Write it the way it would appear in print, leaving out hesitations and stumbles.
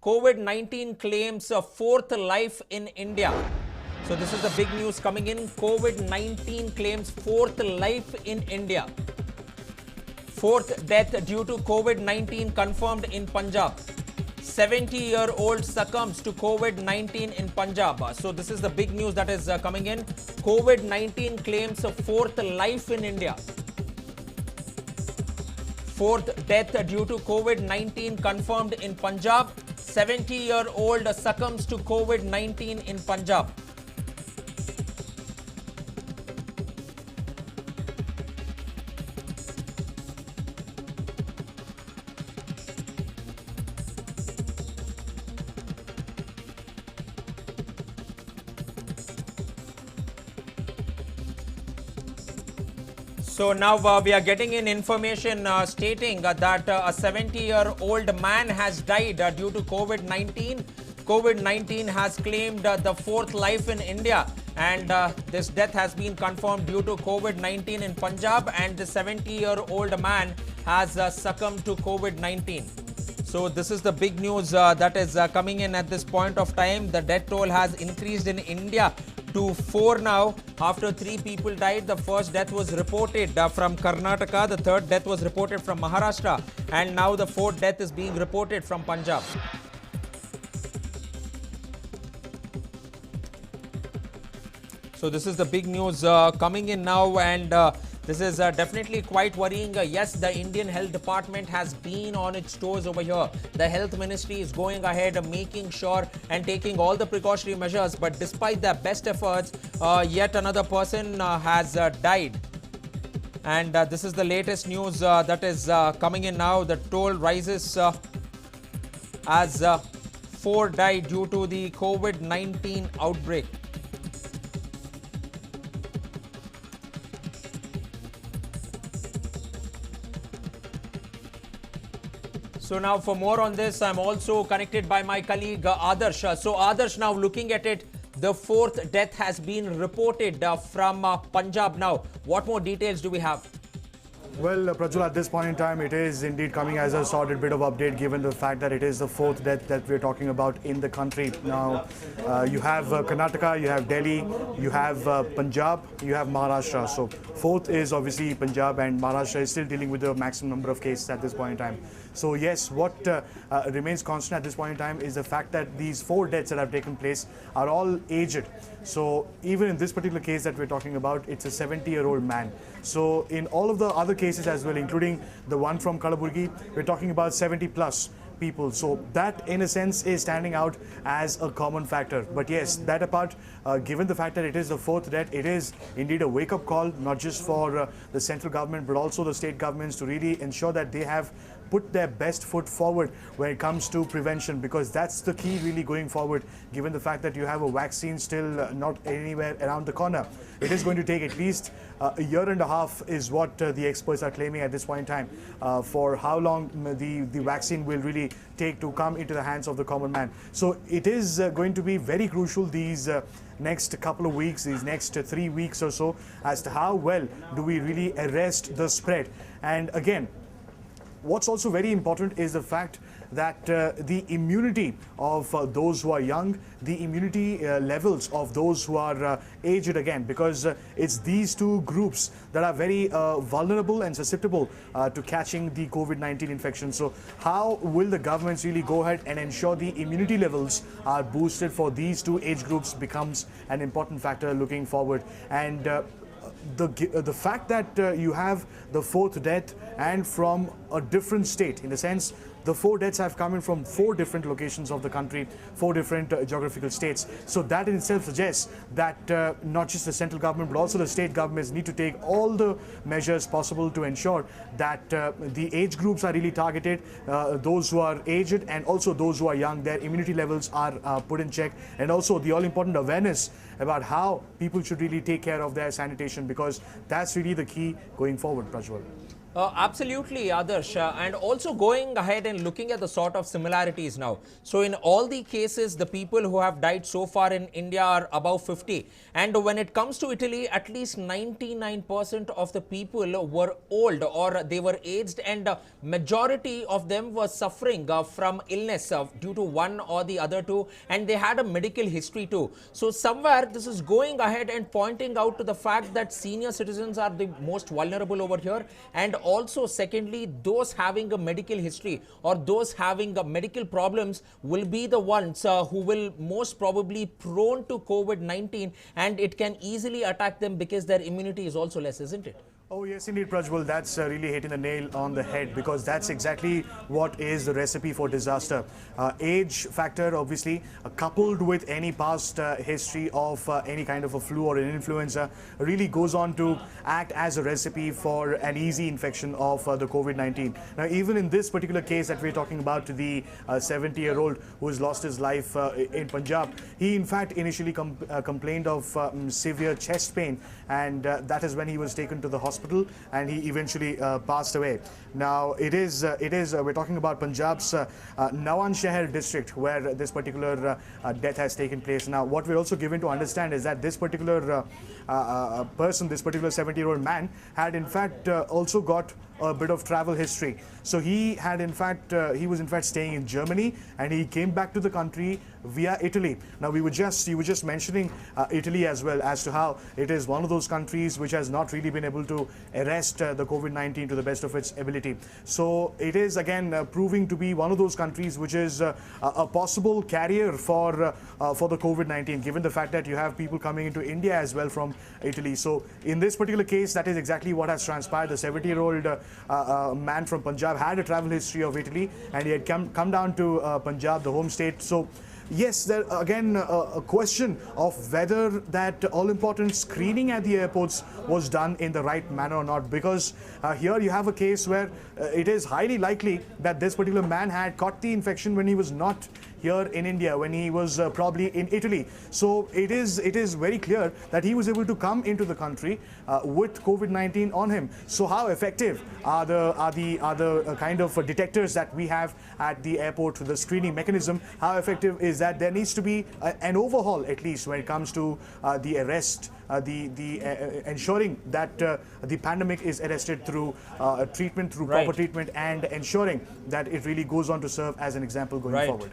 COVID-19 claims a fourth life in India. So this is the big news coming in. COVID-19 claims fourth life in India. Fourth death due to COVID-19 confirmed in Punjab. 70-year-old succumbs to COVID-19 in Punjab. So this is the big news that is coming in. COVID-19 claims a fourth life in India. Fourth death due to COVID-19 confirmed in Punjab. 70-year-old succumbs to COVID-19 in Punjab. So now we are getting in information stating that a 70-year-old man has died due to COVID-19. COVID-19 has claimed the fourth life in India, and this death has been confirmed due to COVID-19 in Punjab, and the 70-year-old man has succumbed to COVID-19. So this is the big news that is coming in at this point of time. The death toll has increased in India to 4 now after 3 people died. The first death was reported from Karnataka, the third death was reported from Maharashtra, and now the fourth death is being reported from Punjab. So this is the big news coming in now, and this is definitely quite worrying. Yes, the Indian Health Department has been on its toes over here. The Health Ministry is going ahead making sure and taking all the precautionary measures. But despite their best efforts, yet another person has died. And this is the latest news that is coming in now. The toll rises as 4 died due to the COVID-19 outbreak. So now for more on this, I'm also connected by my colleague Adarsh. So Adarsh, now looking at it, the fourth death has been reported from Punjab now. What more details do we have? Well, Prajwal, at this point in time, it is indeed coming as a sordid bit of update given the fact that it is the fourth death that we're talking about in the country. Now, you have Karnataka, you have Delhi, you have Punjab, you have Maharashtra. So, fourth is obviously Punjab, and Maharashtra is still dealing with the maximum number of cases at this point in time. So, yes, what remains constant at this point in time is the fact that these 4 deaths that have taken place are all aged. So, even in this particular case that we're talking about, it's a 70-year-old man. So, in all of the other cases as well, including the one from Kalaburgi, we're talking about 70 plus people. So that in a sense is standing out as a common factor. But yes, that apart, given the fact that it is the fourth death, it is indeed a wake-up call, not just for the central government, but also the state governments to really ensure that they have put their best foot forward when it comes to prevention, because that's the key really going forward, given the fact that you have a vaccine still not anywhere around the corner. It is going to take at least a year and a half is what the experts are claiming at this point in time, for how long the vaccine will really take to come into the hands of the common man. So it is going to be very crucial these next couple of weeks, these next 3 weeks or so, as to how well do we really arrest the spread. And again, what's also very important is the fact that the immunity of those who are young, the immunity levels of those who are aged again, because it's these two groups that are very vulnerable and susceptible to catching the COVID-19 infection. So how will the governments really go ahead and ensure the immunity levels are boosted for these two age groups becomes an important factor looking forward. And the fact that you have the fourth death and from a different state, in the sense the 4 deaths have come in from 4 different locations of the country, 4 different geographical states. So that in itself suggests that not just the central government, but also the state governments need to take all the measures possible to ensure that the age groups are really targeted, those who are aged and also those who are young, their immunity levels are put in check, and also the all-important awareness about how people should really take care of their sanitation, because that's really the key going forward, Prajwal. Absolutely, Adarsh. And also going ahead and looking at the sort of similarities now. So in all the cases, the people who have died so far in India are above 50. And when it comes to Italy, at least 99% of the people were old or they were aged, and majority of them were suffering from illness due to one or the other two, and they had a medical history too. So somewhere this is going ahead and pointing out to the fact that senior citizens are the most vulnerable over here, and also secondly, those having a medical history or those having medical problems will be the ones who will most probably prone to COVID-19, and it can easily attack them because their immunity is also less, isn't it? Oh yes, indeed, Prajwal. That's really hitting the nail on the head, because that's exactly what is the recipe for disaster. Age factor, obviously, coupled with any past history of any kind of a flu or an influenza, really goes on to act as a recipe for an easy infection of the COVID-19. Now, even in this particular case that we're talking about, the 70-year-old who has lost his life in Punjab, he in fact initially complained of severe chest pain, and that is when he was taken to the hospital, and he eventually passed away. Now we're talking about Punjab's Nawan Shahar district, where this particular death has taken place. Now what we're also given to understand is that this particular person, this particular 70-year-old man, had in fact also got a bit of travel history. So he was in fact staying in Germany, and he came back to the country via Italy. Now you were just mentioning Italy as well, as to how it is one of those countries which has not really been able to arrest the COVID-19 to the best of its ability. So it is again proving to be one of those countries which is a possible carrier for the COVID-19, given the fact that you have people coming into India as well from Italy. So in this particular case, that is exactly what has transpired. The 70-year-old man from Punjab had a travel history of Italy, and he had come down to Punjab, the home state. So yes, there again a question of whether that all-important screening at the airports was done in the right manner or not, because here you have a case where it is highly likely that this particular man had caught the infection when he was not here in India, when he was probably in Italy. So it is very clear that he was able to come into the country with COVID-19 on him. So how effective are the kind of detectors that we have at the airport, the screening mechanism? How effective is that? There needs to be an overhaul, at least when it comes to the arrest, ensuring that the pandemic is arrested through treatment, through proper treatment, and ensuring that it really goes on to serve as an example going forward.